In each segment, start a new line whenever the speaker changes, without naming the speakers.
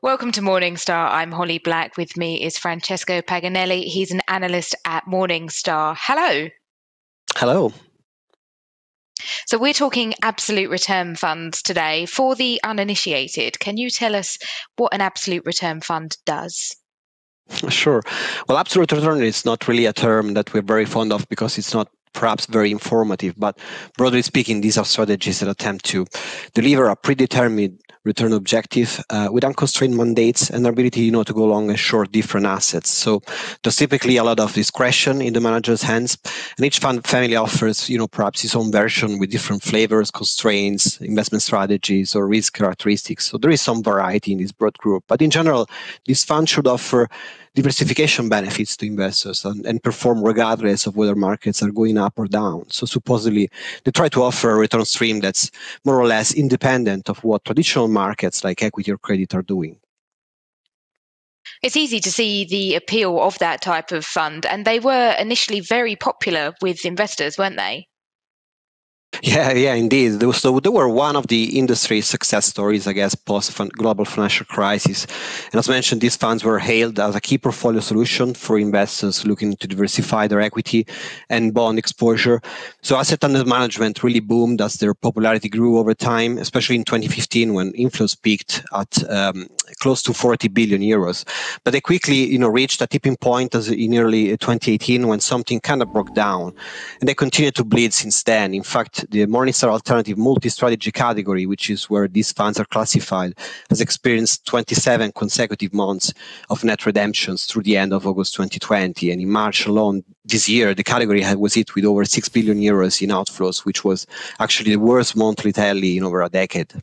Welcome to Morningstar. I'm Holly Black. With me is Francesco Paganelli. He's an analyst at Morningstar. Hello.
Hello.
So we're talking absolute return funds today. For the uninitiated, can you tell us what an absolute return fund does?
Sure. Well, absolute return is not really a term that we're very fond of because it's not perhaps very informative, but broadly speaking, these are strategies that attempt to deliver a predetermined return objective with unconstrained mandates and the ability, to go long and short different assets. So there's typically a lot of discretion in the manager's hands, and each fund family offers, perhaps its own version with different flavors, constraints, investment strategies, or risk characteristics. So there is some variety in this broad group, but in general, this fund should offer diversification benefits to investors and perform regardless of whether markets are going up or down. So supposedly, they try to offer a return stream that's more or less independent of what traditional markets like equity or credit are doing.
It's easy to see the appeal of that type of fund, and they were initially very popular with investors, weren't they?
Yeah, indeed. So they were one of the industry success stories, I guess, post-global financial crisis. And as mentioned, these funds were hailed as a key portfolio solution for investors looking to diversify their equity and bond exposure. So asset under management really boomed as their popularity grew over time, especially in 2015 when inflows peaked at close to 40 billion euros. But they quickly, reached a tipping point as in early 2018 when something kind of broke down. And they continued to bleed since then. In fact, the Morningstar Alternative Multi-Strategy category, which is where these funds are classified, has experienced 27 consecutive months of net redemptions through the end of August 2020. And in March alone this year, the category was hit with over 6 billion euros in outflows, which was actually the worst monthly tally in over a decade.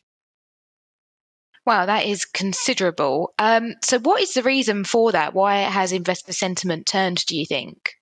Wow, that is considerable. So what is the reason for that? Why has investor sentiment turned, do you think?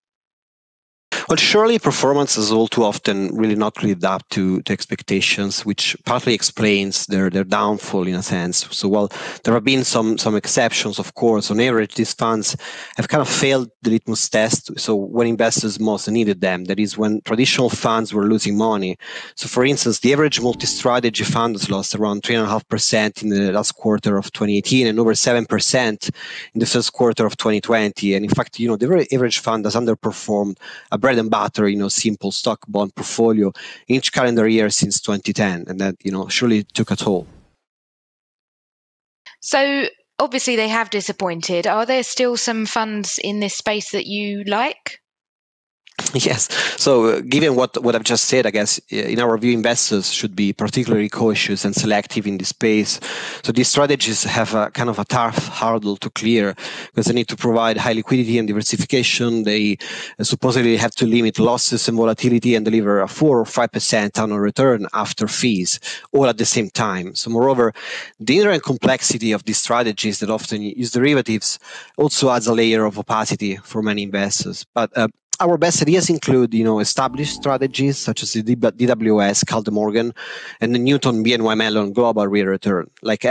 Well, surely performance has all too often really not lived up to expectations, which partly explains their downfall in a sense. So while there have been some exceptions, of course, on average, these funds have kind of failed the litmus test. So when investors most needed them, that is when traditional funds were losing money. So for instance, the average multi-strategy fund has lost around 3.5% in the last quarter of 2018 and over 7% in the first quarter of 2020. And in fact, the very average fund has underperformed a bread and butter, simple stock bond portfolio each calendar year since 2010, and that, surely took a toll.
So obviously they have disappointed. Are there still some funds in this space that you like?
Yes. So given what I've just said, I guess in our view, investors should be particularly cautious and selective in this space. So these strategies have a kind of a tough hurdle to clear because they need to provide high liquidity and diversification. They supposedly have to limit losses and volatility and deliver a 4 or 5% annual return after fees, all at the same time. So moreover, the inherent complexity of these strategies that often use derivatives also adds a layer of opacity for many investors. But our best ideas include, established strategies such as the DWS Kaldemorgen and the Newton BNY Mellon Global Real Return. Like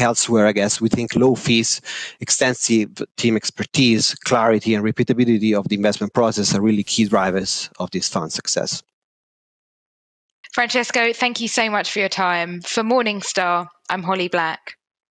elsewhere, I guess, we think low fees, extensive team expertise, clarity, and repeatability of the investment process are really key drivers of this fund success.
Francesco, thank you so much for your time. For Morningstar, I'm Holly Black.